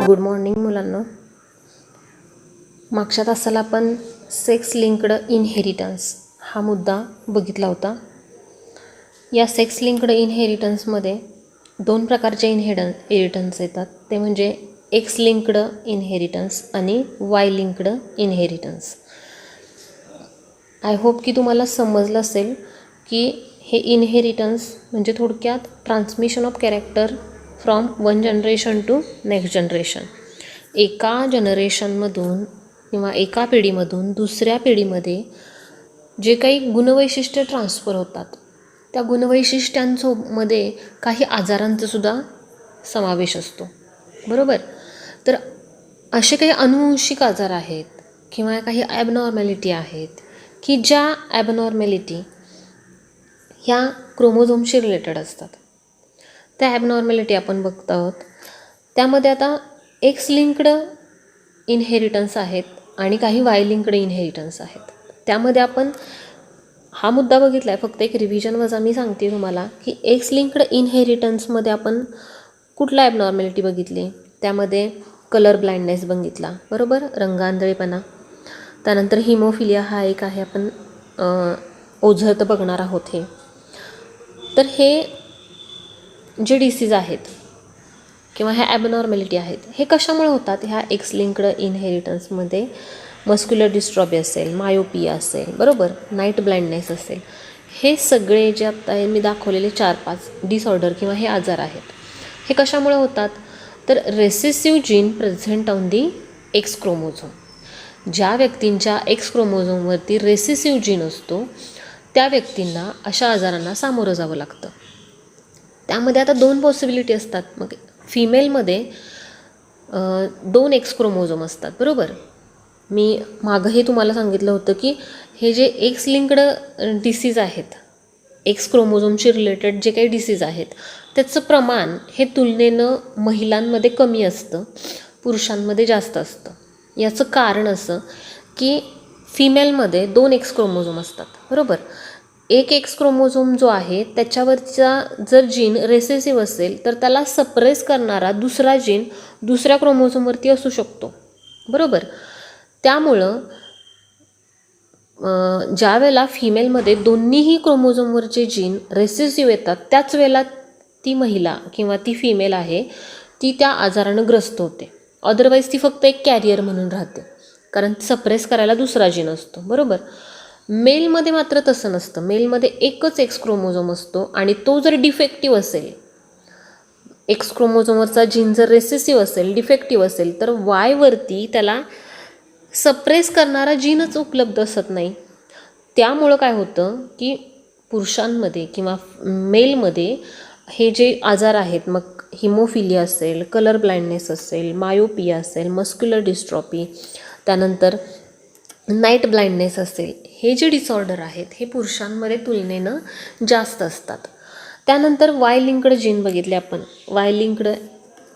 Good morning मुलांना. मागच्या तासाला आपण सेक्स लिंक्ड इनहेरिटन्स हा मुद्दा बघितला होता. या सेक्स लिंक्ड इनहेरिटन्समध्ये दोन प्रकारचे इनहेरिटन्स येतात, ते म्हणजे एक्स लिंक्ड इनहेरिटन्स आणि Y linked inheritance. I hope की तुम्हाला समजलं असेल की हे इनहेरिटन्स म्हणजे थोडक्यात transmission of character from one generation to next generation. एका जनरेशनमधून किंवा एका पिढीमधून दुसऱ्या पिढीमध्ये जे काही गुणवैशिष्ट्य ट्रान्सफर होतात, त्या गुणवैशिष्ट्यांमध्ये काही आजारांचासुद्धा समावेश असतो, बरोबर. तर असे काही अनुवंशिक आजार आहेत किंवा काही ॲबनॉर्मॅलिटी आहेत की ज्या ॲबनॉर्मॅलिटी ह्या क्रोमोझोमशी रिलेटेड असतात. त्या ॲबनॉर्मॅलिटी आपण बघत आहोत. त्यामध्ये आता एक्स लिंक्ड इनहेरिटन्स आहेत आणि काही वाय लिंक्ड इनहेरिटन्स आहेत. त्यामध्ये आपण हा मुद्दा बघितला आहे, फक्त एक रिव्हिजन वजा मी सांगते तुम्हाला की एक्स लिंक्ड इनहेरिटन्समध्ये आपण कुठला ॲबनॉर्मॅलिटी बघितली. त्यामध्ये कलर ब्लाइंडनेस बघितला, बरोबर, रंगांधळेपणा. त्यानंतर हिमोफिलिया हा एक आहे, आपण ओझरतं बघणार आहोत. हे तर हे जे डिसीज आहेत किंवा ह्या ॲबनॉर्मॅलिटी आहेत हे कशामुळे होतात. ह्या एक्स लिंक्ड इनहेरिटन्समध्ये मस्क्युलर डिस्ट्रॉफी असेल, मायोपिया असेल, बरोबर, नाईट ब्लाइंडनेस असेल, हे सगळे जे आता मी दाखवलेले 4-5 डिसऑर्डर किंवा हे आजार आहेत, हे कशामुळे होतात. तर recessive gene present on the x chromosome. ज्या व्यक्तींच्या एक्स क्रोमोझोमवरती रेसेसिव्ह जीन असतो त्या व्यक्तींना अशा आजारांना सामोरं जावं लागतं. त्यामध्ये आता 2 पॉसिबिलिटी असतात. मग फिमेलमध्ये 2 एक्स क्रोमोझोम असतात, बरोबर. मी मागंही तुम्हाला सांगितलं होतं की हे जे एक्स लिंक्ड डिसीज आहेत, एक्स क्रोमोझोमशी रिलेटेड जे काही डिसीज आहेत, त्याचं प्रमाण हे तुलनेनं महिलांमध्ये कमी असतं, पुरुषांमध्ये जास्त असतं. याचं कारण असं की फिमेलमध्ये 2 एक्स क्रोमोझोम असतात, बरोबर. एक एक्स क्रोमोझोम जो आहे त्याच्यावरचा जर जीन रेसेसिव्ह असेल तर त्याला सप्रेस करणारा दुसरा जीन दुसऱ्या क्रोमोझोमवरती असू शकतो, बरोबर. त्यामुळं ज्या वेळेला फिमेलमध्ये दोन्हीही क्रोमोझोमवरचे जीन रेसेसिव्ह येतात त्याच वेळेला ती महिला किंवा ती फिमेल आहे ती त्या आजारानं ग्रस्त होते. अदरवाईज ती फक्त एक कॅरियर म्हणून राहते, कारण सप्रेस करायला दुसरा जीन असतो, बरोबर. मेलमध्ये मात्र तसं नसतं. मेलमध्ये एकच एक्स क्रोमोझोम असतो आणि तो जर डिफेक्टिव्ह असेल, एक्स क्रोमोझोमवरचा जीन जर रेसेसिव्ह असेल, डिफेक्टिव्ह असेल, तर वायवरती त्याला सप्रेस करणारा जीनच उपलब्ध असत नाही. त्यामुळं काय होतं की पुरुषांमध्ये किंवा मेलमध्ये हे जे आजार आहेत, मग हिमोफिलिया असेल, कलर ब्लाइंडनेस असेल, मायोपिया असेल, मस्क्युलर डिस्ट्रॉफी, त्यानंतर नाईट ब्लाइंडनेस असेल, हे जे डिसऑर्डर आहेत हे पुरुषांमध्ये तुलनेनं जास्त असतात. त्यानंतर वाय लिंक्ड जीन बघितले आपण. वाय लिंक्ड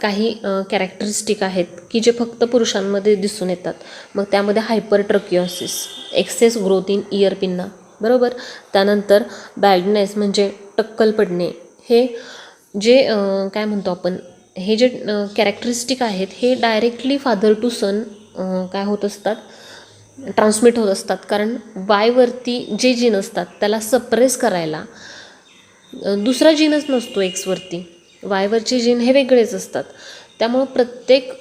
काही कॅरेक्टरिस्टिक आहेत की जे फक्त पुरुषांमध्ये दिसून येतात. मग त्यामध्ये hypertrichosis, excess growth in ear pinna, बरोबर. त्यानंतर बॅल्डनेस म्हणजे टक्कल पडणे. हे जे काय म्हणतो आपण, हे जे कॅरेक्टरिस्टिक आहेत हे डायरेक्टली फादर टू सन काय होत असतात, ट्रान्समिट होत असतात. कारण वायवरती जे जीन असतात त्याला सप्रेस करायला दुसरा जीनच नसतो एक्सवरती. वायवरचे जीन हे वेगळेच असतात. त्यामुळं प्रत्येक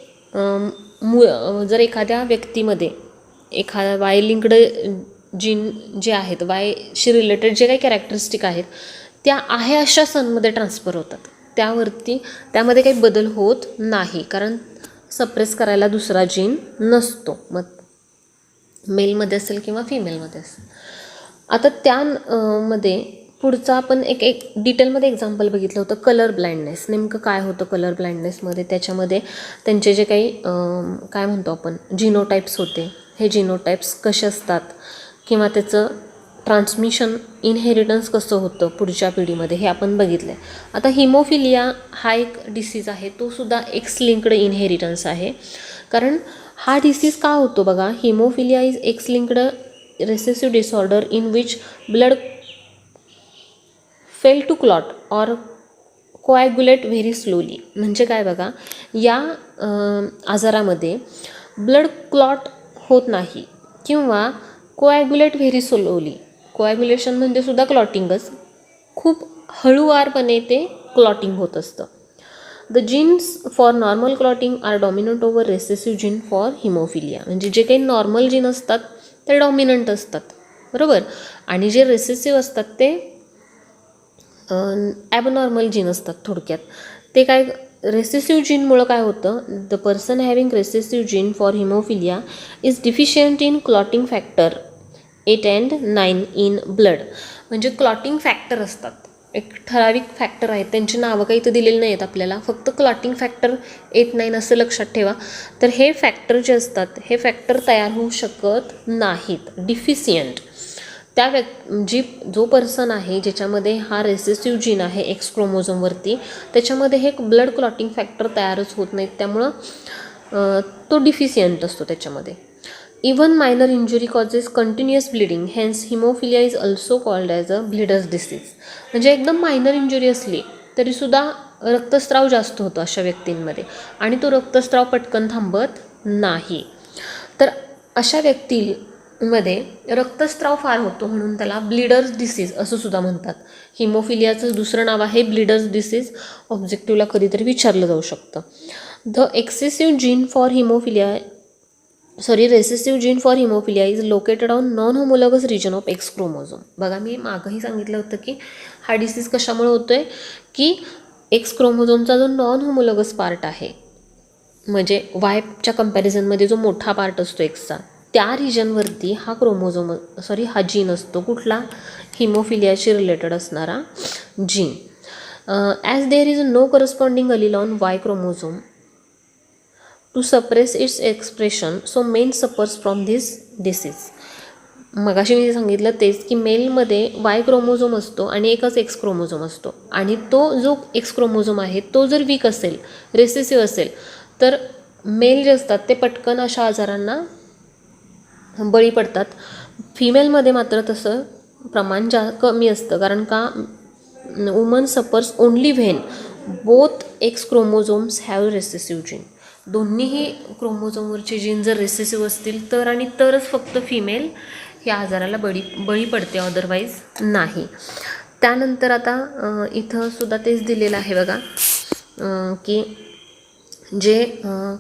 जर एखाद्या व्यक्तीमध्ये एखाद्या वाय लिंक्ड जीन जे आहेत, वायशी रिलेटेड जे काही कॅरेक्टरिस्टिक आहेत त्या आहे अशा सनमध्ये ट्रान्सफर होतात. त्यामध्ये काही बदल होत नाही, कारण सप्रेस करायला दुसरा जीन नसतो, मग मेलमध्ये असेल किंवा फिमेलमध्ये असेल. आता त्यामध्ये पुढचं आपण एक डिटेलमध्ये एक्झाम्पल बघितलं होतं, कलर ब्लाइंडनेस. नेमकं काय होतं कलर ब्लाइंडनेसमध्ये. त्याच्यामध्ये त्यांचे जे काही काय म्हणतो आपण जिनोटाईप्स होते, हे जिनोटाईप्स कसे असतात किंवा त्याचं ट्रान्समिशन इनहेरिटन्स कसं होतं पुढच्या पिढीमध्ये हे आपण बघितलं आहे. आता हिमोफिलिया हा एक डिसीज आहे, तो सुद्धा एक्स लिंक्ड इनहेरिटन्स आहे. कारण हा डिसीज का होतो बघा, haemophilia is X linked recessive disorder in which blood fail to clot or coagulate very slowly. म्हणजे काय बघा, या आजारामध्ये ब्लड क्लॉट होत नाही किंवा कोॲग्युलेट व्हेरी स्लोली. कोॲग्युलेशन म्हणजे सुद्धा क्लॉटिंगच, खूप हळूवारपणे ते क्लॉटिंग होत असतं. The genes for normal clotting are dominant over recessive gene for haemophilia. म्हणजे जे काही नॉर्मल जीन असतात ते डॉमिनंट असतात, बरोबर, आणि जे रेसेसिव्ह असतात ते ॲबनॉर्मल जीन असतात. थोडक्यात ते काय, रेसेसिव्ह जीनमुळं काय होतं, the person having recessive gene for haemophilia is deficient in clotting factor 8 and 9 in blood. म्हणजे क्लॉटिंग फॅक्टर असतात, एक ठराविक फॅक्टर आहेत, त्यांची नावं काही इथं दिलेली नाही आहेत आपल्याला, फक्त क्लॉटिंग फॅक्टर 8, 9 असं लक्षात ठेवा. तर हे फॅक्टर जे असतात हे फॅक्टर तयार होऊ शकत नाहीत, डिफिशियंट. त्या जो पर्सन आहे ज्याच्यामध्ये हा रेसेसिव्ह जीन आहे एक्स क्रोमोझोमवरती, त्याच्यामध्ये हे ब्लड क्लॉटिंग फॅक्टर तयारच होत नाहीत, त्यामुळं तो डिफिशियंट असतो त्याच्यामध्ये. Even minor injury causes continuous bleeding, hence haemophilia is also called as a bleeders disease. म्हणजे एकदम मायनर इंजुरी असली तरीसुद्धा रक्तस्राव जास्त होतो अशा व्यक्तींमध्ये आणि तो रक्तस्राव पटकन थांबत नाही. तर अशा व्यक्तींमध्ये रक्तस्राव फार होतो म्हणून त्याला ब्लिडर्स डिसीज असं सुद्धा म्हणतात. हिमोफिलियाचं दुसरं नाव आहे ब्लिडर्स डिसीज. ऑब्जेक्टिव्हला कधीतरी विचारलं जाऊ शकतं. The excessive gene for recessive gene for haemophilia is located on non homologous region of X chromosome. बघा, मी मागंही सांगितलं होतं की हा डिसीज कशामुळे होतो आहे, की एक्स क्रोमोझोमचा जो नॉन होमोलॉगस पार्ट आहे, म्हणजे वायच्या कम्पॅरिझनमध्ये जो मोठा पार्ट असतो एक्सचा, त्या रिजनवरती हा जीन असतो. कुठला? हिमोफिलियाशी रिलेटेड असणारा gene. As there is no corresponding allele on Y chromosome to suppress its expression, so male suffers from this disease. मगाशी मी सांगितलं तेच की मेलमध्ये वाय क्रोमोझोम असतो आणि एकच एक्स क्रोमोझोम असतो, आणि तो जो एक्स क्रोमोझोम आहे तो जर वीक असेल, रेसेसिव्ह असेल, तर मेल जे असतात ते पटकन अशा आजारांना बळी पडतात. फिमेलमध्ये मात्र तसं प्रमाण कमी असतं, कारण का woman suffers only when both x chromosomes have recessive gene. दोन्हीही क्रोमोझोमवरचे जीन जर रेसेसिव्ह असतील आणि तरच फक्त फिमेल या आजाराला बळी पडते, अदरवाईज नाही. त्यानंतर आता इथं सुद्धा तेच दिलेलं आहे बघा, की जे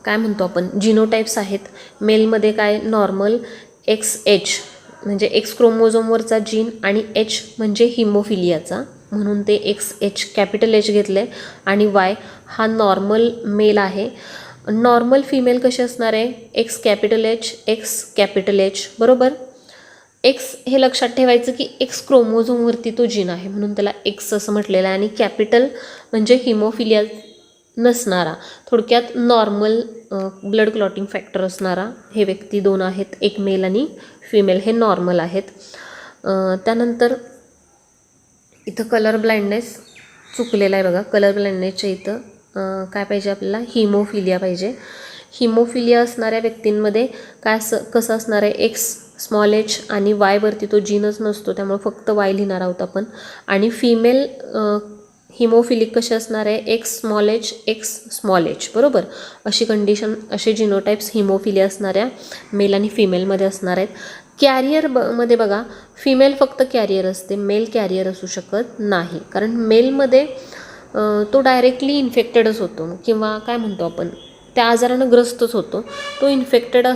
काय म्हणतो आपण जिनोटाईप्स आहेत. मेलमध्ये काय, नॉर्मल XH म्हणजे एक्स क्रोमोझोमवरचा जीन आणि H म्हणजे हिमोफिलियाचा, म्हणून ते XH कॅपिटल H घेतलं आहे, आणि Y हा नॉर्मल मेल आहे. नॉर्मल फिमेल कशी असणार आहे, X कॅपिटल H, बरोबर. एक्स हे लक्षात ठेवायचं की एक्स क्रोमोझोमवरती तो जीन आहे म्हणून त्याला एक्स असं म्हटलेलं आहे, आणि कॅपिटल म्हणजे हिमोफिलिया नसणारा, थोडक्यात नॉर्मल ब्लड क्लॉटिंग फॅक्टर असणारा हे व्यक्ती दोन आहेत, एक मेल आणि फिमेल, हे नॉर्मल आहेत. त्यानंतर इथं कलर ब्लाइंडनेस चुकलेला आहे बघा. कलर ब्लाइंडनेसच्या इथं काय पाहिजे आपल्याला, हिमोफिलिया पाहिजे. हिमोफिलिया असणाऱ्या व्यक्तींमध्ये कसं असणार आहे, एक्स स्मॉल एच आणि वायवरती तो जीनच नसतो, त्यामुळे फक्त वाय लिहिणार आहोत आपण. आणि फिमेल हिमोफिलिक कसे असणार आहे, एक्स स्मॉल एच, बरोबर. अशी कंडिशन, असे जिनोटाइप्स हिमोफिलिया असणाऱ्या मेल आणि फिमेलमध्ये असणार आहेत. मध्ये बघा, फिमेल फक्त कॅरियर असते, मेल कॅरियर असू शकत नाही, कारण मेलमध्ये तो डायरेक्टली इन्फेक्टेडच होतो, किंवा काय म्हणतो आपण, त्या आजारानं ग्रस्तच होतो, तो इन्फेक्टेड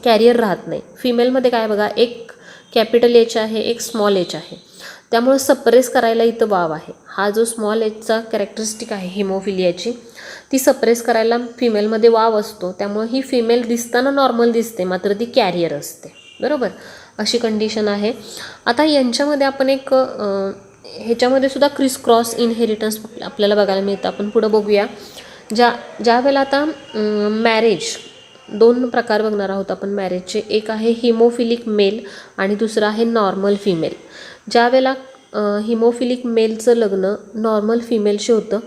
कॅरियर राहत नाही. फिमेलमध्ये काय बघा, एक कॅपिटल H आहे, एक स्मॉल एच आहे, त्यामुळे सप्रेस करायला इथं वाव आहे. हा जो स्मॉल एचचा कॅरेक्टरिस्टिक आहे हिमोफिलियाची, ती सप्रेस करायला फिमेलमध्ये वाव असतो, त्यामुळे ही फिमेल दिसताना नॉर्मल दिसते, मात्र ती कॅरियर असते, बरोबर. अशी कंडिशन आहे. आता यांच्यामध्ये आपण ह्याच्यामध्ये सुद्धा क्रिस क्रॉस इनहेरिटन्स आपल्याला बघायला मिळतं. आपण पुढं बघूया. ज्या वेळेला आता मॅरेज, दोन प्रकार बघणार आहोत आपण मॅरेजचे. एक आहे हिमोफिलिक मेल आणि दुसरं आहे नॉर्मल फिमेल. ज्या वेळेला हिमोफिलिक मेलचं लग्न नॉर्मल फिमेलशी होतं,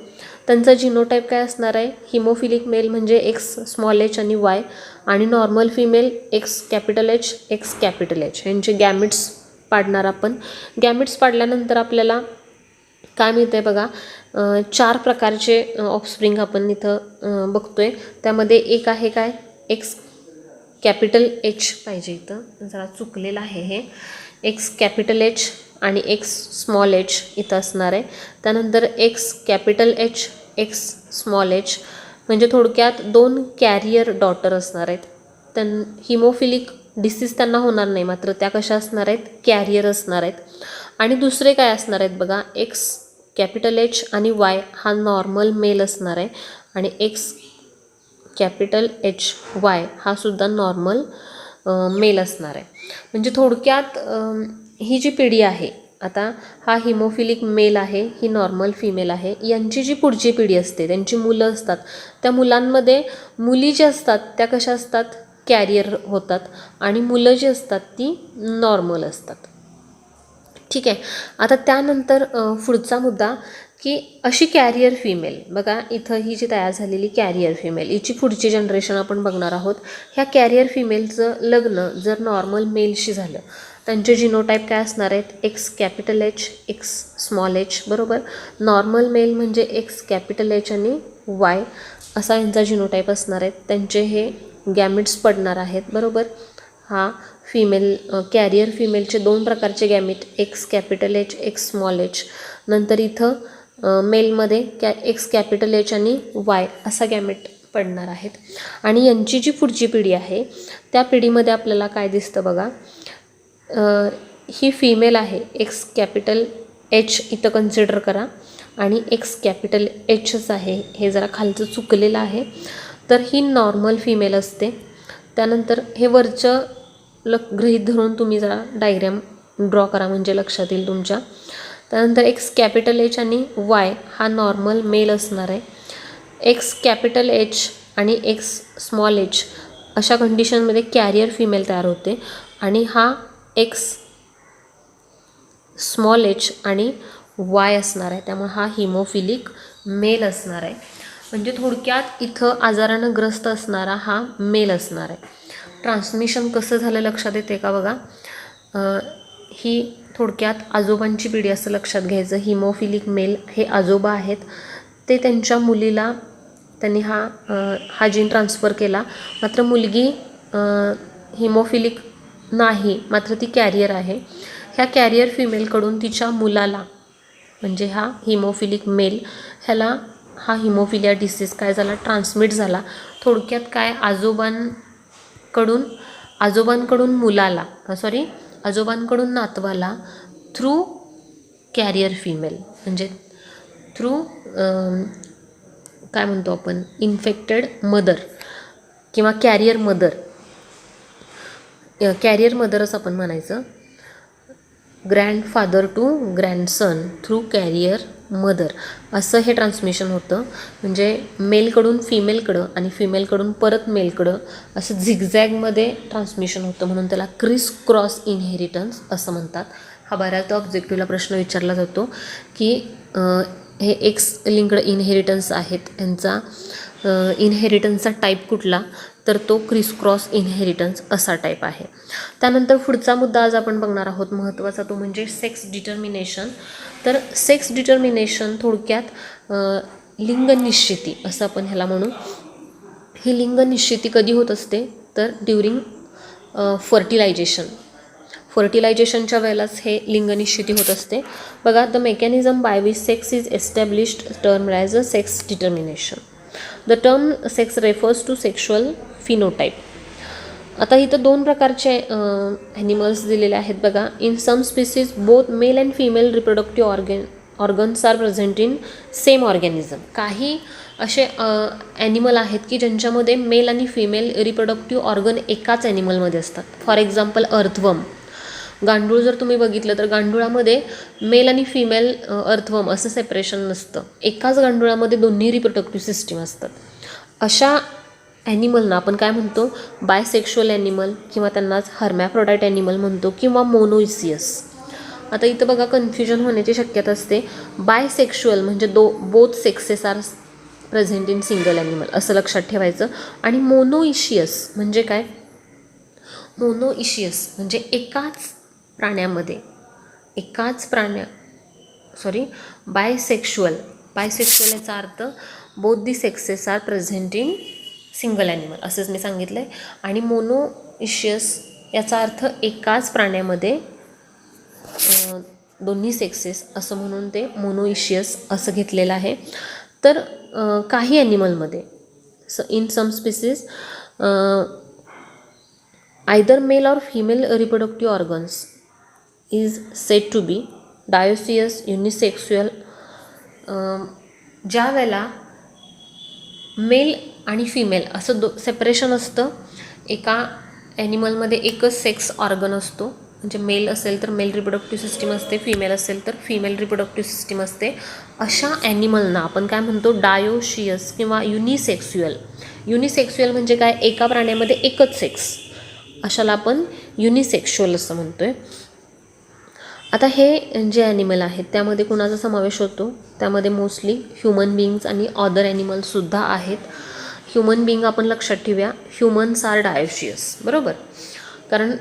त्यांचा जिनोटाईप काय असणार आहे, हिमोफिलिक मेल म्हणजे एक्स स्मॉल एच आणि वाय, आणि normal female x capital H यांचे गॅमिट्स पाडणार आपण. गॅमिट्स पाडल्यानंतर आपल्याला काय मिळतं आहे बघा, 4 प्रकारचे ऑफस्प्रिंग आपण इथं बघतोय. त्यामध्ये एक आहे काय, एक्स कॅपिटल एच पाहिजे, इथं जरा चुकलेलं आहे हे. एक्स कॅपिटल एच आणि एक्स स्मॉल एच इथं असणार आहे. त्यानंतर x capital H, X small H, म्हणजे थोडक्यात 2 कॅरियर डॉटर असणार आहेत. हिमोफिलिक डिसीज त्यांना होणार नाही, मात्र त्या कशा असणार आहेत, कॅरियर असणार आहेत. आणि दुसरे काय असणार आहेत बघा, एक्स कॅपिटल एच आणि वाय हा नॉर्मल मेल असणार आहे आणि एक्स कॅपिटल एच वाय हा सुद्धा नॉर्मल मेल असणार आहे. म्हणजे थोडक्यात ही जी पिढी आहे, आता हा हिमोफिलिक मेल आहे, ही नॉर्मल फिमेल आहे. यांची जी पुढची पिढी असते, त्यांची मुलं असतात, त्या मुलांमध्ये मुली ज्या असतात त्या कशा असतात, कॅरियर होतात आणि मुलं जी असतात ती नॉर्मल असतात. ठीक आहे. आता त्यानंतर पुढचा मुद्दा की अशी कॅरियर फिमेल बघा, इथं ही जी तयार झालेली कॅरियर फिमेल, हिची पुढची जनरेशन आपण बघणार आहोत. ह्या कॅरियर फिमेलचं लग्न जर नॉर्मल मेलशी झालं, त्यांचे जिनोटाईप काय असणार आहेत, x capital H, X small H, बरोबर. नॉर्मल मेल म्हणजे एक्स कॅपिटल एच आणि वाय असा यांचा जिनोटाईप असणार आहेत. त्यांचे हे गॅमिट्स पडणार आहेत, बरोबर. हा फिमेल कॅरियर फिमेलचे 2 प्रकारचे gamete, X capital H, X small H. नंतर इथं मेलमध्ये एक्स कॅपिटल एच आणि वाय असा गॅमिट पडणार आहेत. आणि यांची जी पुढची पिढी आहे त्या पिढीमध्ये आपल्याला काय दिसतं बघा, ही फिमेल आहे, एक्स कॅपिटल एच इथं कन्सिडर करा आणि एक्स कॅपिटल एचच आहे, हे जरा खालचं चुकलेलं आहे. तर ही नॉर्मल फिमेल असते. त्यानंतर हे वरचं गृहीत धरून तुम्ही जरा डायग्रॅम ड्रॉ करा म्हणजे लक्षात येईल तुमच्या. त्यानंतर एक्स कॅपिटल एच आणि वाय हा नॉर्मल मेल असणार आहे. एक्स कॅपिटल एच आणि एक्स स्मॉल एच अशा कंडिशनमध्ये कॅरियर फिमेल तयार होते आणि हा एक्स स्मॉल एच आणि वाय असणार आहे, त्यामुळे हा हिमोफिलिक मेल असणार आहे. म्हणजे थोडक्यात इथं आजारानं ग्रस्त असणारा हा मेल असणार आहे. ट्रान्समिशन कसं झालं लक्षात येते का बघा, ही थोडक्यात आजोबांची पिढी असं लक्षात घ्यायचं. हिमोफिलिक मेल हे आजोबा आहेत, ते त्यांच्या मुलीला त्यांनी हा जीन ट्रान्सफर केला. मात्र मुलगी हिमोफिलिक नाही, मात्र ती कॅरियर आहे. ह्या कॅरियर फिमेलकडून तिच्या मुलाला म्हणजे हा हिमोफिलिक मेल ह्याला हा हिमोफिलिया डिसीज काय झाला, ट्रान्समिट झाला. थोडक्यात काय, आजोबांकडून मुलाला आजोबांकडून नातवाला थ्रू कॅरियर फिमेल, म्हणजे थ्रू काय म्हणतो आपण, इन्फेक्टेड मदर किंवा कॅरियर मदरच आपण म्हणायचं. Grandfather to grandson through carrier mother असं हे ट्रान्समिशन होतं. म्हणजे मेलकडून फिमेलकडं आणि फिमेलकडून परत मेलकडं असं झिगझॅगमध्ये ट्रान्समिशन होतं, म्हणून त्याला क्रिस क्रॉस इनहेरिटन्स असं म्हणतात. हा बऱ्याचदा ऑब्जेक्टिव्हला प्रश्न विचारला जातो की हे एक्स लिंक्ड इनहेरिटन्स आहेत, यांचा इनहेरिटन्सचा टाईप कुठला, तर तो क्रिस क्रॉस इनहेरिटन्स असा टाईप आहे. त्यानंतर पुढचा मुद्दा आज आपण बघणार आहोत महत्त्वाचा, तो म्हणजे सेक्स डिटर्मिनेशन. तर सेक्स डिटर्मिनेशन थोडक्यात लिंग निश्चिती असं आपण ह्याला म्हणू. ही लिंग निश्चिती कधी होत असते, तर ड्युरिंग फर्टिलायझेशनच्या वेळेलाच हे लिंग निश्चिती होत असते. बघा, the mechanism by which sex is established term as a sex determination. The term sex refers to sexual phenotype. आता इथं 2 प्रकारचे ॲनिमल्स दिलेले आहेत बघा. In some species both male and female reproductive organs are present in same organism. काही असे animal आहेत की ज्यांच्यामध्ये मेल आणि फिमेल रिप्रोडक्टिव्ह ऑर्गन एकाच ॲनिमलमध्ये असतात. फॉर एक्झाम्पल अर्थवर्म, गांडूळ जर तुम्ही बघितलं तर गांडुळामध्ये मेल आणि फिमेल अर्थवर्म असं सेपरेशन नसतं, एकाच गांडुळामध्ये दोन्ही रिप्रोडक्टिव्ह सिस्टीम असतात. अशा ॲनिमलना आपण काय म्हणतो, बायसेक्शुअल ॲनिमल किंवा त्यांनाच हर्मॅफ्रोडाईट ॲनिमल म्हणतो किंवा मोनोइसियस. आता इथं बघा कन्फ्युजन होण्याची शक्यता असते. बायसेक्शुअल म्हणजे both sexes are present in single animal असं लक्षात ठेवायचं. आणि मोनोइशियस म्हणजे काय, मोनोइशियस म्हणजे एकाच बायसेक्शुअल याचा अर्थ both the sexes are present in single animal असंच मी सांगितलं आहे. आणि मोनोइशियस याचा अर्थ एकाच प्राण्यामध्ये दोन्ही सेक्सेस असं म्हणून ते मोनोइशियस असं घेतलेलं आहे. तर काही ॲनिमलमध्ये in some species either male or female reproductive organs is said to be dioecious unisexual. ज्या वेळेला मेल आणि फिमेल असं सेपरेशन असतं, एका ॲनिमलमध्ये एकच सेक्स ऑर्गन असतो, म्हणजे मेल असेल तर मेल रिप्रोडक्टिव्ह सिस्टीम असते, फिमेल असेल तर फिमेल रिप्रोडक्टिव्ह सिस्टीम असते, अशा ॲनिमलना आपण काय म्हणतो, डायोशियस किंवा युनिसेक्शुअल. युनिसेक्शुअल म्हणजे काय, एका प्राण्यामध्ये एकच सेक्स, अशाला आपण युनिसेक्शुअल असं म्हणतो आहे. आता हे जे ॲनिमल आहेत त्यामध्ये कुणाचा समावेश होतो, त्यामध्ये मोस्टली ह्युमन बिईंग्स आणि अदर ॲनिमल्ससुद्धा आहेत. ह्युमन बिईंग आपण लक्षात ठेवूया, ह्युमन्स आर डायोशियस, बरोबर, कारण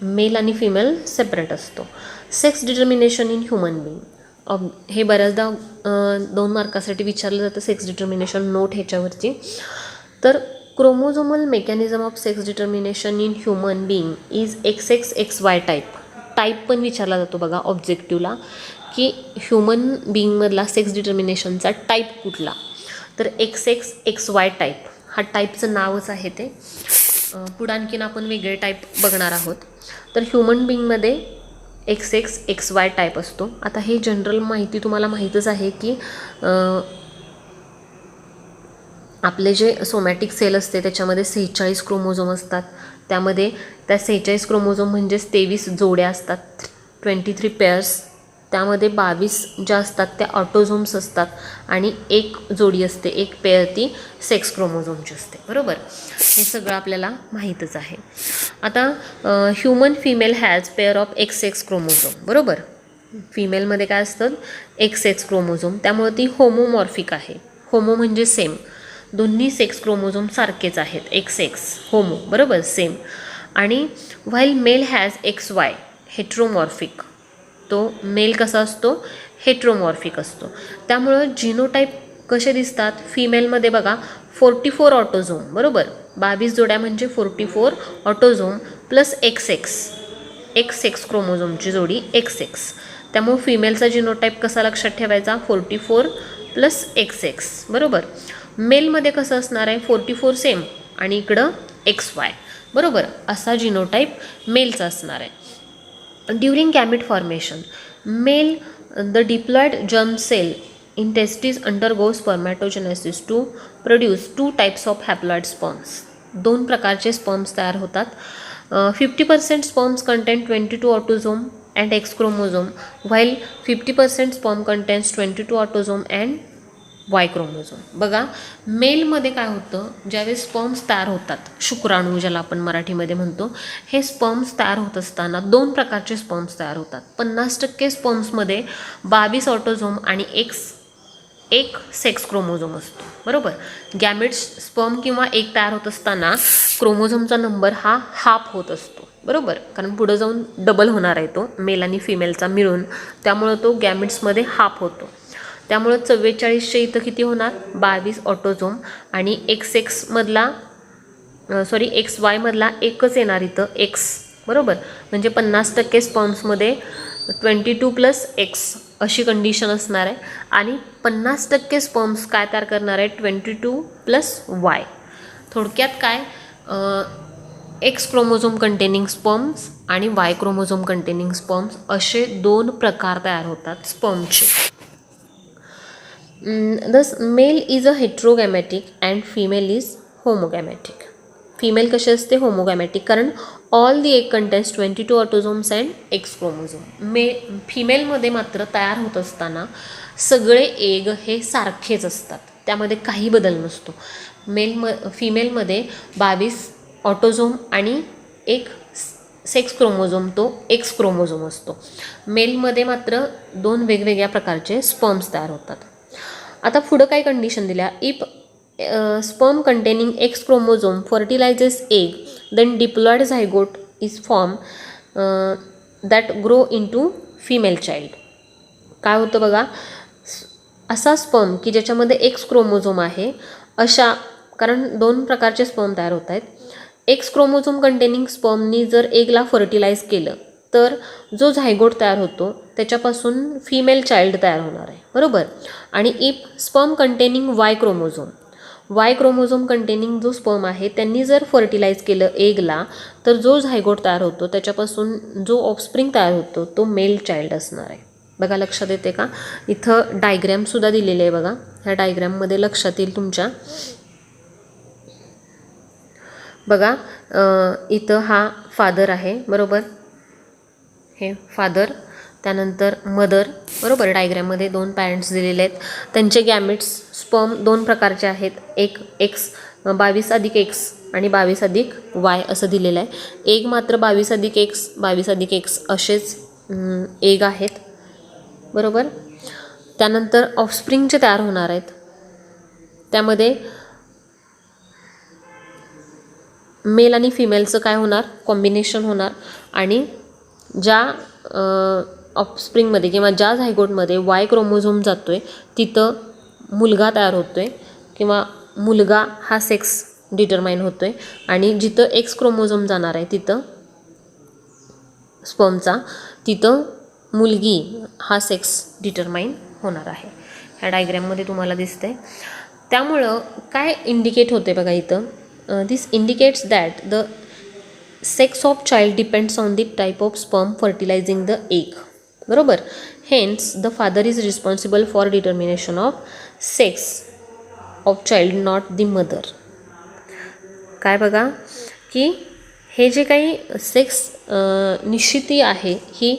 मेल आणि फिमेल सेपरेट असतो. Sex determination in human being, हे बऱ्याचदा 2 मार्कासाठी विचारलं जातं, सेक्स डिटर्मिनेशन नोट ह्याच्यावरची. तर chromosomal mechanism of sex determination in human being is XXXY type पण विचारला जातो बघा ऑब्जेक्टिव्हला, की ह्युमन बिईंगमधला सेक्स डिटर्मिनेशनचा टाईप कुठला. तर XXXY टाईप हा टाईपचं नावच आहे ते. पुढं आणखीन आपण वेगळे टाईप बघणार आहोत. तर ह्युमन बिईंगमध्ये XXXY टाईप असतो. आता हे जनरल माहिती तुम्हाला माहीतच आहे की आपले जे सोमॅटिक सेल असते त्याच्यामध्ये 46 क्रोमोझोम असतात. त्यामध्ये त्या 46 क्रोमोझोम म्हणजेच 23 जोड्या असतात, 23 पेअर्स. त्यामध्ये 22 ज्या असतात त्या ऑटोझोम्स असतात आणि एक जोडी असते, एक पेअर ती सेक्स क्रोमोझोमची असते, बरोबर. हे सगळं आपल्याला माहीतच आहे. आता human female has pair of XX chromosome, बरोबर. फिमेलमध्ये काय असतं, XX क्रोमोझोम, त्यामुळे ती होमोमॉर्फिक आहे. होमो म्हणजे सेम, दोन्ही सेक्स क्रोमोझोम सारखेच आहेत, XX होमो, बरोबर, सेम. आणि while male has XY heteromorphic, तो मेल कसा असतो, हेट्रोमॉर्फिक असतो. त्यामुळं जिनोटाईप कसे दिसतात, फिमेलमध्ये बघा 44 ऑटोझोम, बरोबर, 22 जोड्या म्हणजे 44 ऑटोझोम प्लस एक सेक्स क्रोमोझोमची जोडी XX. त्यामुळे फिमेलचा जिनोटाईप कसा लक्षात ठेवायचा, 44 प्लस XX, बरोबर. मेलमध्ये कसं असणार आहे, 44 सेम आणि इकडं XY, बरोबर, असा जिनोटाईप मेलचा असणार आहे. During gamete formation, male the diploid germ cell in testis undergo spermatogenesis to produce 2 types of haploid sperms. 2 प्रकारचे स्पर्म्स तयार होतात. 50% sperms contain 22 autosome and X chromosome, while 50% sperm contains 22 autosome and Y chromosome. बघा, मेलमध्ये काय होतं, ज्यावेळेस sperms तयार होतात, शुक्राणू ज्याला आपण मराठीमध्ये म्हणतो, हे स्पर्म्स तयार होत असताना 2 प्रकारचे स्पर्म्स तयार होतात. 50% स्पर्म्समध्ये 22 ऑटोझोम आणि एक सेक्स क्रोमोझोम असतो, बरोबर. गॅमेट्स स्पर्म किंवा एक तयार होत असताना क्रोमोझोमचा नंबर हा हाफ होत असतो, बरोबर, कारण पुढं जाऊन डबल होणार आहे तो मेल आणि फिमेलचा मिळून, त्यामुळं तो गॅमेट्समध्ये हाफ होतो. त्यामुळं 44च्या इथं किती होणार, 22 ऑटोझोम आणि XY मधला एकच येणार इथं X, बरोबर. म्हणजे 50% स्पर्म्समध्ये 22 प्लस X अशी कंडिशन असणार आहे. आणि 50% स्पर्म्स काय तयार करणार आहे, 22 प्लस Y. थोडक्यात काय, X क्रोमोझोम कंटेनिंग स्पर्म्स आणि Y क्रोमोझोम कंटेनिंग स्पर्म्स असे 2 प्रकार तयार होतात स्पर्मचे. Thus male is a heterogamitic and female is homogamic. Female कशी असते, होमोगॅमॅटिक, कारण all the egg contains 22 autosomes and X chromosome. फिमेलमध्ये मात्र तयार होत असताना सगळे एग हे सारखेच असतात, त्यामध्ये काही बदल नसतो. फिमेलमध्ये 22 ऑटोझोम आणि एक सेक्स क्रोमोझोम, तो X क्रोमोझोम असतो. मेलमध्ये मात्र 2 वेगवेगळ्या प्रकारचे स्पर्म्स तयार होतात. आता पुढं काय कंडिशन दिल्या, if sperm containing X chromosome fertilises egg, then diploid zygote is form that grow into female child. काय होतं बघा, असा स्पर्म की ज्याच्यामध्ये एक्स क्रोमोझोम आहे अशा, कारण 2 प्रकारचे स्पर्म तयार होत आहेत. एक्स क्रोमोझोम कंटेनिंग स्पर्मनी जर एगला फर्टिलाइज केलं तर जो झायगोट तयार होतो त्याच्यापासून फिमेल चाइल्ड तयार होणार आहे, बरोबर. आणि if sperm containing Y chromosome containing जो स्पर्म आहे त्यांनी जर फर्टिलाइज केलं एगला, तर जो झायगोट तयार होतो त्याच्यापासून जो ऑफस्प्रिंग तयार होतो तो मेल चाइल्ड असणार आहे. बघा लक्षात येते का? इथं डायग्रॅमसुद्धा दिलेले आहे बघा. ह्या डायग्रॅममध्ये लक्षात येईल तुमच्या. बघा इथं हा फादर आहे, बरोबर. हे फादर, त्यानंतर मदर, बरोबर. डायग्रॅममध्ये 2 पॅरेंट्स दिलेले आहेत. त्यांचे गॅमेट्स स्पर्म 2 प्रकारचे आहेत. एक एक्स 22+X आणि 22+Y असं दिलेलं आहे. एग मात्र 22+X 22+X असेच एग आहेत, बरोबर. त्यानंतर ऑफस्प्रिंगचे तयार होणार आहेत. त्यामध्ये मेल आणि फिमेलचं काय होणार, कॉम्बिनेशन होणार. आणि ज्या ऑफस्प्रिंगमध्ये किंवा ज्या झायगोटमध्ये वाय क्रोमोझोम जातो आहे तिथं मुलगा तयार होतो आहे किंवा मुलगा हा सेक्स डिटरमाइन होतो आहे. आणि जिथं एक्स क्रोमोझोम जाणार आहे तिथं स्पर्मचा, तिथं मुलगी हा सेक्स डिटरमाइन होणार आहे. ह्या डायग्रॅममध्ये तुम्हाला दिसते. त्यामुळं काय इंडिकेट होते बघा इथं, this indicates that the sex of child depends on the type of sperm fertilising the egg, बरोबर. Hence the father is responsible for determination of sex of child, not the mother. काय बघा की हे जे काही सेक्स निश्चिती आहे ही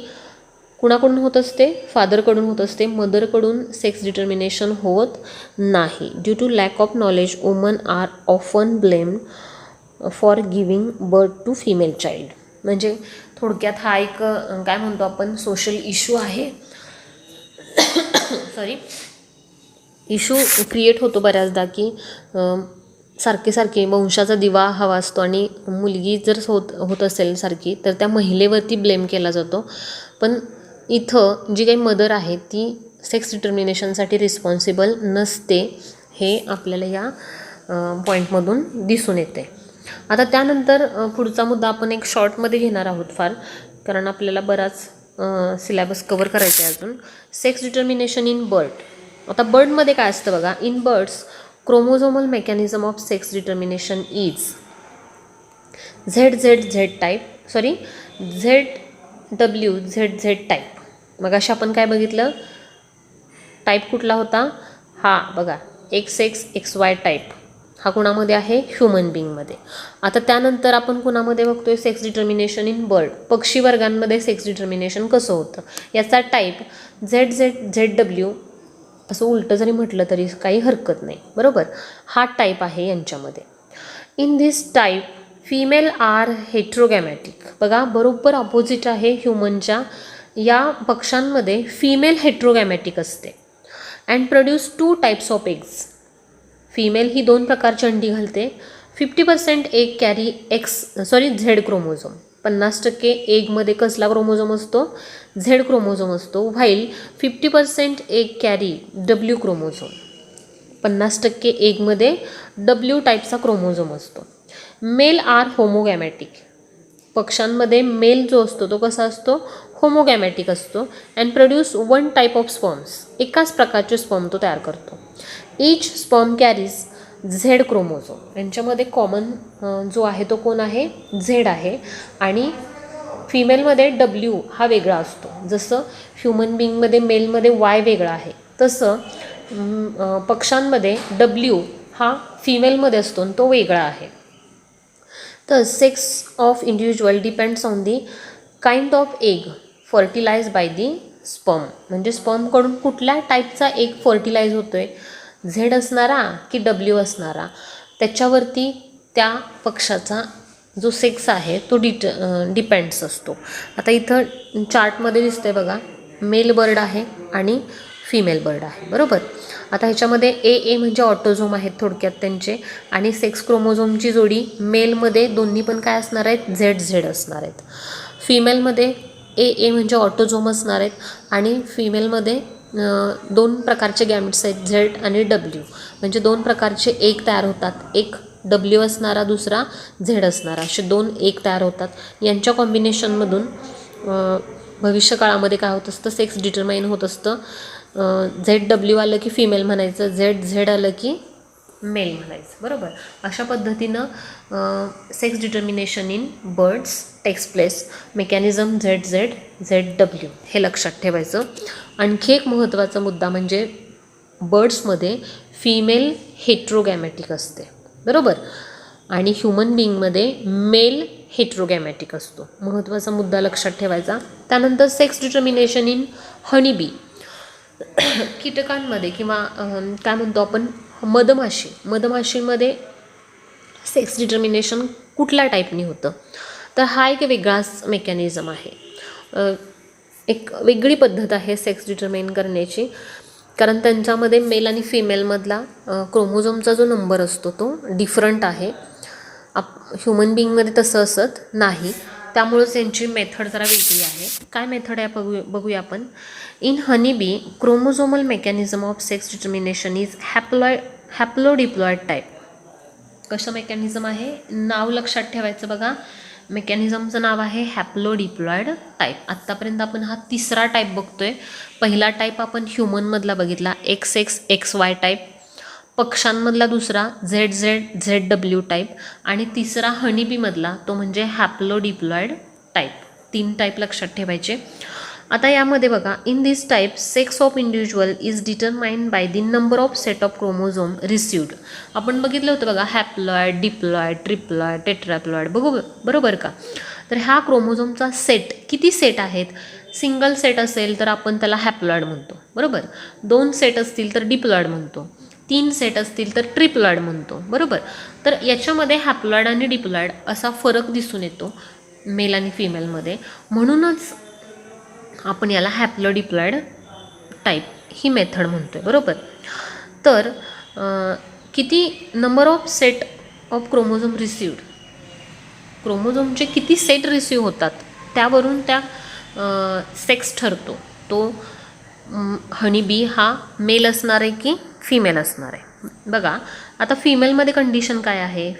कुणाकडून होत असते, फादरकडून होत असते. मदरकडून सेक्स डिटर्मिनेशन होत नाही. Due to lack of knowledge woman are often blamed for giving birth to female child. म्हणजे थोडक्यात हा एक काय म्हणतो आपण सोशल इश्यू आहे, सॉरी, इश्यू क्रिएट होतो बऱ्याचदा की सारखे वंशाचा दिवा हवा असतो आणि मुलगी जर होत असेल सारखी तर त्या महिलेवरती ब्लेम केला जातो. पण इथं जी काही मदर आहे ती सेक्स डिटर्मिनेशनसाठी रिस्पॉन्सिबल नसते, हे आपल्याला या पॉईंटमधून दिसून येते. आता त्यानंतर पुढचा मुद्दा आपण एक शॉर्टमध्ये घेणार आहोत फार, कारण आपल्याला बराच सिलेबस कवर करायचा आहे अजून. Sex determination in bird. आता बर्डमध्ये काय असतं बघा, in birds chromosomal mechanism of sex determination is ZZZ type, sorry ZWZZ type. मग अशा आपण काय बघितलं, टाईप कुठला होता, हा बघा XX XY टाईप. हा कुणामध्ये आहे, ह्युमन बिंगमध्ये. आता त्यानंतर आपण कुणामध्ये बघतोय, सेक्स डिटर्मिनेशन इन बर्ड, पक्षी वर्गांमध्ये सेक्स डिटर्मिनेशन कसं होतं. याचा टाईप ZZZW असं उलटं जरी म्हटलं तरी काही हरकत नाही, बरोबर. हा टाईप आहे यांच्यामध्ये. In this type female are heterogametic. बघा बरोबर अपोजिट आहे ह्युमनच्या. या पक्ष्यांमध्ये फिमेल हेट्रोगॅमॅटिक असते. And produce 2 types of eggs. Female ही 2 प्रकारची अंडी घालते. 50% एग कॅरी झेड क्रोमोझोम. 50% एगमध्ये कसला क्रोमोझोम असतो, झेड क्रोमोझोम असतो. While 50% egg carry W chromosome. 50% एगमध्ये डब्ल्यू टाईपचा क्रोमोझोम असतो. Male are homogametic. पक्ष्यांमध्ये मेल जो असतो तो कसा असतो, होमोगॅमॅटिक असतो. And produce 1 type of sperms. एकाच प्रकारचे स्पर्म तो तयार करतो. Each sperm carries Z chromosome. यांच्यामध्ये कॉमन जो आहे तो कोण आहे, झेड आहे. आणि फिमेलमध्ये डब्ल्यू हा वेगळा असतो. जसं ह्युमन बिंगमध्ये मेलमध्ये वाय वेगळा आहे, तसं पक्ष्यांमध्ये डब्ल्यू हा फिमेलमध्ये असतो आणि तो वेगळा आहे. तर sex of individual depends on the kind of egg fertilize by the sperm. म्हणजे स्पर्मकडून कुठल्या टाईपचा एग फर्टिलाइज होतो आहे, झेड असणारा की डब्ल्यू असणारा, त्याच्यावरती त्या पक्षाचा जो सेक्स आहे तो डिपेंड्स असतो. आता इथं चार्टमध्ये दिसतंय बघा, मेल बर्ड आहे आणि फिमेल बर्ड आहे, बरोबर. आता ह्याच्यामध्ये ए म्हणजे ऑटोझोम आहेत थोडक्यात त्यांचे. आणि सेक्स क्रोमोझोमची जोडी मेलमध्ये दोन्ही पण काय असणार आहेत, ZZ असणार आहेत. फिमेलमध्ये ए म्हणजे ऑटोझोम असणार आहेत आणि फिमेलमध्ये दोन प्रकारचे गॅमेट्स आहेत झेड आणि डब्ल्यू, म्हणजे दोन प्रकारचे एक तयार होतात, एक डब्ल्यू असणारा दुसरा झेड असणारा, असे दोन एक तयार होतात. यांच्या कॉम्बिनेशनमधून भविष्यकाळामध्ये काय होत असतं, सेक्स डिटरमाइन होत असतं. झेड डब्ल्यू आलं की फिमेल म्हणायचं, झेड झेड आलं की मेल म्हणायचं, बरोबर. अशा पद्धतीनं sex determination in birds takes place. Mechanism Z Z Z W हे लक्षात ठेवायचं. आणखी एक महत्त्वाचा मुद्दा म्हणजे बर्ड्समध्ये फिमेल हेट्रोगॅमॅटिक असते, बरोबर, आणि ह्युमन बिईंगमध्ये मेल हेट्रोगॅमॅटिक असतो. महत्त्वाचा मुद्दा लक्षात ठेवायचा. त्यानंतर सेक्स डिटर्मिनेशन इन हनीबी. कीटकांमध्ये किंवा काय म्हणतो आपण मधमाशीमध्ये सेक्स डिटर्मिनेशन कुठल्या टाईपनी होतं, तर हा एक वेगळाच मेकॅनिझम आहे. एक वेगळी पद्धत आहे सेक्स डिटर्माइन करण्याची, कारण त्यांच्यामध्ये मेल आणि फिमेलमधला क्रोमोझोमचा जो नंबर असतो तो डिफरंट आहे. ह्युमन बिईंगमध्ये तसं असत नाही, त्यामुळंच यांची मेथड जरा वेगळी आहे. काय मेथड आहे बघूया आपण. In honeybee chromosomal mechanism of sex determination is haplodiploid type. कसं मेकॅनिझम आहे, नाव लक्षात ठेवायचं बघा. मेकॅनिझमचं नाव आहे हॅप्लोडिप्लॉइड टाईप. आत्तापर्यंत आपण हा तिसरा टाईप बघतोय. पहिला टाईप आपण ह्युमनमधला बघितला XXXY टाईप, पक्ष्यांमधला दुसरा ZZZW टाईप, आणि तिसरा हनीबीमधला तो म्हणजे हॅप्लोडिप्लॉइड टाईप. 3 टाईप लक्षात ठेवायचे. आता यामध्ये बघा, in this type sex of individual is determined by the number of set of chromosome received. आपण बघितलं होतं बघा, हॅप्लॉइड, डिप्लॉइड, ट्रिप्लॉइड, टेट्राप्लॉइड, बरोबर का. तर ह्या क्रोमोझोमचा सेट किती सेट आहेत. सिंगल सेट असेल तर आपण त्याला हॅप्लॉइड म्हणतो, बरोबर. 2 सेट असतील तर डिप्लॉइड म्हणतो, 3 सेट असतील तर ट्रिप्लॉइड म्हणतो, बरोबर. तर याच्यामध्ये हॅप्लॉइड आणि डिप्लॉइड असा फरक दिसून येतो मेल आणि फिमेलमध्ये. म्हणूनच आपण याला हॅप्लोडिप्लॉइड टाईप ही मेथड म्हणतो आहे, बरोबर. तर किती number of set of chromosome received, क्रोमोझोमचे किती सेट रिसीव होतात त्यावरून त्या सेक्स ठरतो. तो हनीबी हा मेल असणार आहे की फिमेल असणार आहे. बघा आता फिमेलमध्ये कंडिशन काय आहे.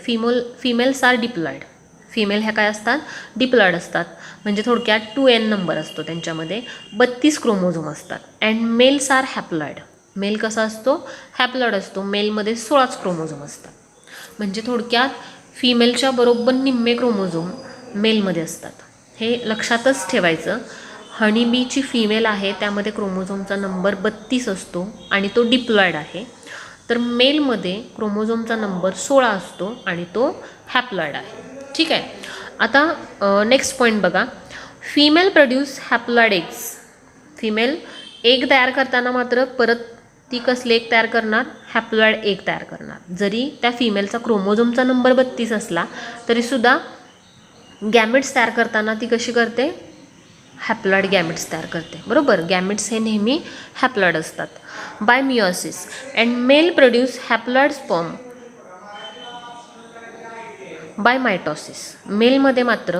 Females R diploid. फिमेल ह्या काय असतात, डिप्लॉइड असतात. म्हणजे थोडक्यात 2n नंबर असतो त्यांच्यामध्ये, 32 क्रोमोझोम असतात. And males are haploid. Male कसा असतो, हॅप्लॉइड असतो. मेलमध्ये 16 क्रोमोझोम असतात. म्हणजे थोडक्यात फिमेलच्या बरोबर निम्मे क्रोमोझोम मेलमध्ये असतात. हे लक्षातच ठेवायचं. हनीबीची फिमेल आहे त्यामध्ये क्रोमोझोमचा नंबर 32 असतो आणि तो डिप्लॉइड आहे. तर मेलमध्ये क्रोमोझोमचा नंबर 16 असतो आणि तो हॅप्लॉइड आहे. ठीक आहे. आता नेक्स्ट पॉईंट बघा. Female produce haploid eggs. Female egg तयार करताना मात्र परत ती कसले एग तयार करणार, हॅप्लॉइड एग तयार करणार. जरी त्या फिमेलचा क्रोमोझोमचा नंबर 32 असला तरीसुद्धा गॅमेट्स तयार करताना ती कशी करते, हॅप्लॉइड गॅमेट्स तयार करते, बरोबर. गॅमेट्स हे नेहमी हॅप्लॉइड असतात. By meiosis and male produce haploid sperm by mitosis. मेलमध्ये मात्र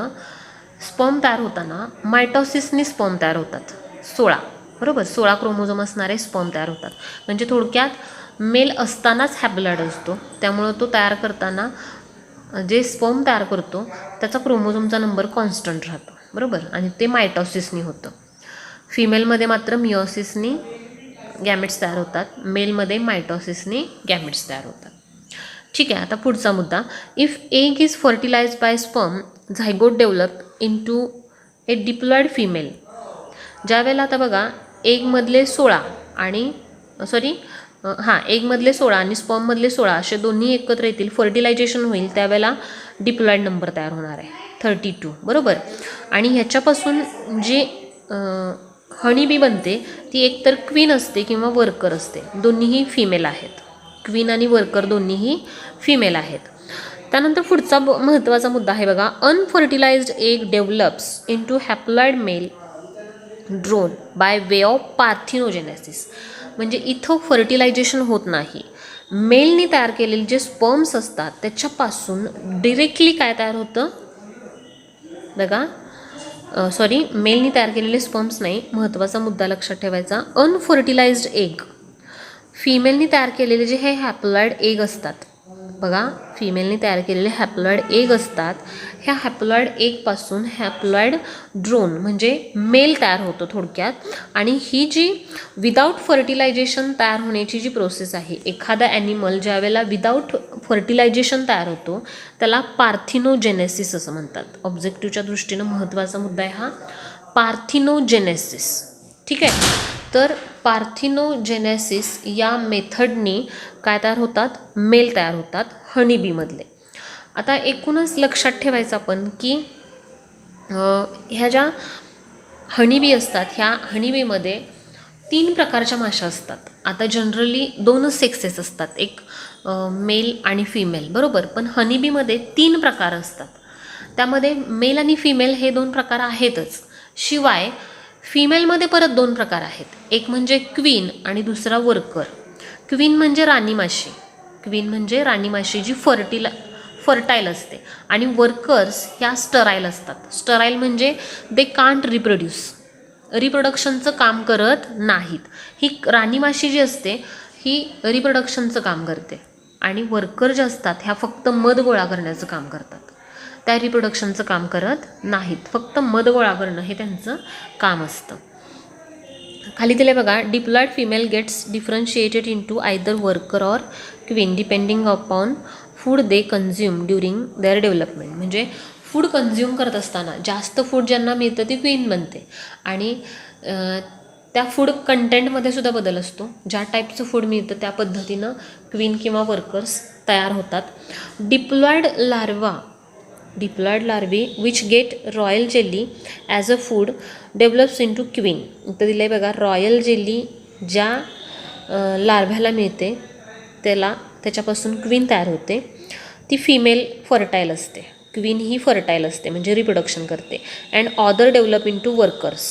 स्पर्म तयार होताना मायटॉसिसनी स्पर्म तयार होतात. 16, बरोबर. 16 क्रोमोझोम असणारे स्पर्म तयार होतात. म्हणजे थोडक्यात मेल असतानाच हॅप्लॉइड असतो, त्यामुळं तो तयार करताना जे स्पर्म तयार करतो त्याचा क्रोमोझोमचा नंबर कॉन्स्टंट राहतो, बरोबर. आणि ते मायटॉसिसनी होतं. फिमेलमध्ये मात्र मिओसिसनी गॅमेट्स तयार होतात, मेलमध्ये मायटॉसिसनी गॅमेट्स तयार होतात. ठीक आहे. आता पुढचा मुद्दा. If egg is fertilize by sperm zygote develop into a diploid female. ज्यावेळेला आता बघा एगमधले 16 आणि एगमधले 16 आणि स्पर्ममधले 16 असे दोन्ही एकत्र येतील, फर्टिलायझेशन होईल, त्यावेळेला डिप्लॉइड नंबर तयार होणार आहे 32, बरोबर. आणि ह्याच्यापासून जे हनीबी बनते ती एकतर क्वीन असते किंवा वर्कर असते. दोन्हीही फिमेल आहेत. क्वीन आणि वर्कर दोन्हीही फिमेल आहेत. त्यानंतर पुढचा महत्त्वाचा मुद्दा आहे बघा. Unfertilized egg develops into haploid male drone by way of parthenogenesis. म्हणजे इथं फर्टिलायझेशन होत नाही. मेलनी तयार केलेले जे स्पर्म्स असतात त्याच्यापासून डिरेक्टली काय तयार होतं बघा, मेलनी तयार केलेले स्पर्म्स नाही, महत्त्वाचा मुद्दा लक्षात ठेवायचा. अनफर्टिलाइज्ड एग, फिमेलनी तयार केलेले जे हे हॅप्लॉइड एग असतात बघा, फिमेलनी तयार केलेले हॅप्लॉइड एग असतात. ह्या हॅप्लॉइड एगपासून हॅप्लॉइड ड्रोन म्हणजे मेल तयार होतो थोडक्यात. आणि ही जी विदाऊट फर्टिलायझेशन तयार होण्याची जी प्रोसेस आहे, एखादा ॲनिमल ज्या वेळेला विदाऊट फर्टिलायझेशन तयार होतो त्याला पार्थिनोजेनेसिस असं म्हणतात. ऑब्जेक्टिव्हच्या दृष्टीनं महत्त्वाचा मुद्दा आहे हा, पार्थिनोजेनेसिस. ठीक आहे, तर पार्थिनोजेनेसिस या मेथडनी काय तयार होतात, मेल तयार होतात हनीबीमधले. आता एकूणच लक्षात ठेवायचं आपण की ह्या ज्या हनीबी असतात, ह्या हनीबीमध्ये 3 प्रकारच्या माशा असतात. आता जनरली 2च सेक्सेस असतात, एक मेल आणि फिमेल, बरोबर. पण हनीबीमध्ये 3 प्रकार असतात. त्यामध्ये मेल आणि फिमेल हे 2 प्रकार आहेतच, शिवाय फिमेलमध्ये परत 2 प्रकार आहेत. एक म्हणजे क्वीन आणि दुसरा वर्कर. क्वीन म्हणजे राणी माशी, क्वीन म्हणजे राणी माशी जी फर्टाईल असते. आणि वर्कर्स ह्या स्टराईल असतात. स्टराईल म्हणजे दे कांट रिप्रोडक्शनचं काम करत नाहीत. ही राणी माशी जी असते ही रिप्रोडक्शनचं काम करते. आणि वर्कर जे असतात ह्या फक्त मध गोळा करण्याचं काम करतात, त्या रिप्रोडक्शनचं काम करत नाहीत. फक्त मध गोळा करणं हे त्यांचं काम असतं. खाली दिले बघा, diploid female gets differentiated into either worker or queen depending upon food they consume during their development. म्हणजे फूड कन्झ्युम करत असताना जास्त फूड ज्यांना मिळतं ती क्वीन बनते. आणि त्या फूड कंटेंटमध्ये सुद्धा बदल असतो. ज्या टाईपचं फूड मिळतं त्या पद्धतीनं क्वीन किंवा वर्कर्स तयार होतात. Diploid larvae which get royal jelly as a food develops into queen. इथं दिलं आहे बघा, रॉयल जेली ज्या लार्व्याला मिळते त्याच्यापासून क्वीन तयार होते. ती फिमेल फर्टाईल असते, क्वीन ही फर्टाईल असते म्हणजे रिप्रोडक्शन करते. And other develop into workers,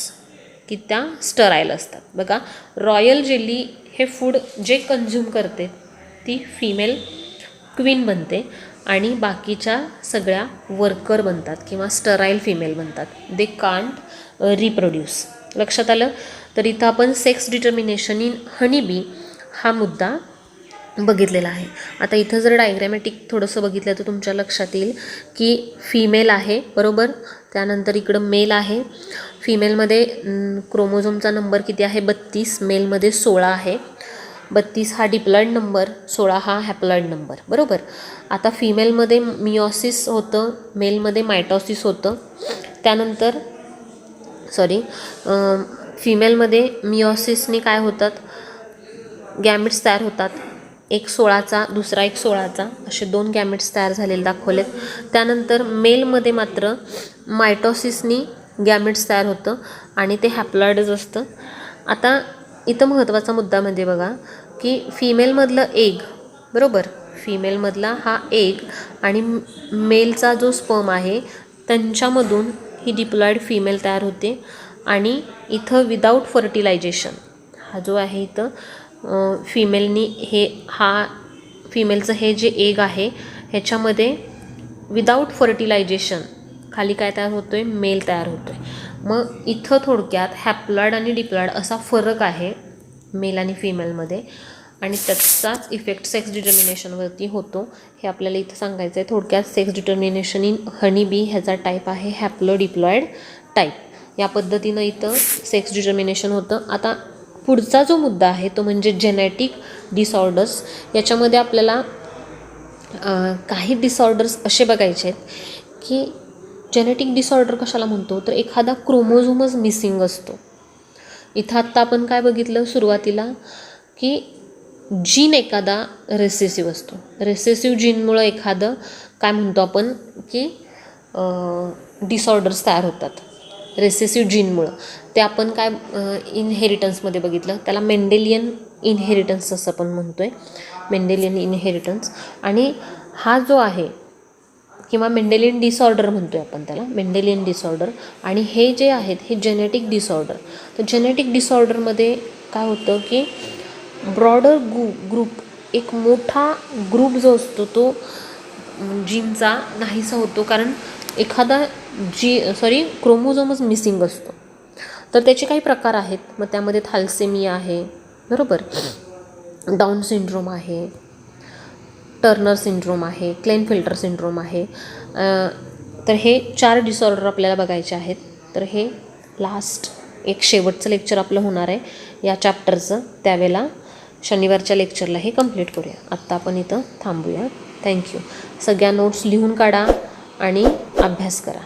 की त्या स्टराईल असतात. बघा, रॉयल जेली हे फूड जे कन्झ्युम करते ती फिमेल क्वीन बनते आणि बाकीच्या सगळ्या वर्कर बनतात किंवा स्टराईल फिमेल बनतात. They can't reproduce. लक्षात आलं. तर इथं आपण सेक्स डिटर्मिनेशन इन हनीबी हा मुद्दा बघितलेला आहे. आता इथं जर डायग्रॅमॅटिक थोडंसं बघितलं तर तुमच्या लक्षात येईल की फिमेल आहे, बरोबर. त्यानंतर इकडं मेल आहे. फिमेलमध्ये क्रोमोझोमचा नंबर किती आहे, 32. मेलमध्ये 16 आहे. 32 हा डिप्लॉइड नंबर, 16 हा हॅप्लॉइड नंबर, बरोबर. आता फिमेलमध्ये मिओसिस होतं, मेलमध्ये मायटॉसिस होतं. त्यानंतर फिमेलमध्ये मिओसिसने काय होतात, गॅमेट्स तयार होतात. एक 16चा दुसरा एक 16चा, असे 2 गॅमेट्स तयार झालेले दाखवलेत. त्यानंतर मेलमध्ये मात्र मायटॉसिसनी गॅमेट्स तयार होतं आणि ते हॅप्लॉइडच असतं. आता इथं महत्त्वाचा मुद्दा म्हणजे बघा की फिमेलमधलं एग, बरोबर, फिमेलमधला हा एग आणि मेलचा जो स्पर्म आहे त्यांच्यामधून ही डिप्लॉइड फिमेल तयार होते. आणि इथं विदाऊट फर्टिलायझेशन हा जो आहे इथं फिमेलनी फिमेलचं हे जे एग आहे ह्याच्यामध्ये विदाऊट फर्टिलायझेशन खाली काय तयार होतो आहे, मेल तयार होतो आहे. मग इथं थोडक्यात हॅप्लॉइड आणि डिप्लॉइड असा फरक आहे मेल आणि फिमेलमध्ये आणि त्याचाच इफेक्ट सेक्स डिटर्मिनेशनवरती होतो. हे आपल्याला इथं सांगायचं आहे. थोडक्यात sex determination in honey bee ह्याचा टाईप आहे हॅप्लो डिप्लॉइड टाईप. या पद्धतीनं इथं सेक्स डिटर्मिनेशन होतं. आता पुढचा जो मुद्दा आहे तो म्हणजे जेनेटिक डिसऑर्डर्स. याच्यामध्ये आपल्याला काही डिसऑर्डर्स असे बघायचे आहेत की जेनेटिक डिसऑर्डर कशाला म्हणतो तर एखादा क्रोमोझोमच मिसिंग असतो. इथं आत्ता आपण काय बघितलं सुरुवातीला की जीन एखादा रेसेसिव्ह असतो. रेसेसिव्ह जीनमुळं एखादं काय म्हणतो आपण की डिसऑर्डर्स तयार होतात रेसेसिव्ह जीनमुळं. ते आपण काय इनहेरिटन्समध्ये बघितलं, त्याला मेंडेलियन इनहेरिटन्स असं आपण म्हणतो आहे, मेंडेलियन इनहेरिटन्स. आणि हा जो आहे किंवा मेंडेलियन डिसऑर्डर म्हणतो आहे आपण त्याला, मेंडेलियन डिसऑर्डर. आणि हे जे आहेत हे जेनेटिक डिसऑर्डर. तर जेनेटिक डिसऑर्डरमध्ये काय होतं की ब्रॉडर ग्रुप, एक मोठा ग्रुप जो असतो तो जीनचा नाहीसा होतो. कारण एखादा क्रोमोझोमच मिसिंग असतो, तर त्याचे काही प्रकार आहेत. मग त्यामध्ये थॅलेसेमिया आहे, बरोबर, डाऊन सिंड्रोम आहे, टर्नर सिंड्रोम आहे, क्लेनफेल्टर सिंड्रोम आहे. तर हे 4 डिसऑर्डर आपल्याला बघायचे आहेत. तर हे लास्ट एक शेवटचं लेक्चर आपलं होणार आहे या चॅप्टरचं. त्यावेळेला शनिवारच्या लेक्चरला हे कंप्लीट करूया. आत्ता आपण इथं थांबूया. थँक्यू. सगळ्या नोट्स लिहून काढा आणि अभ्यास करा.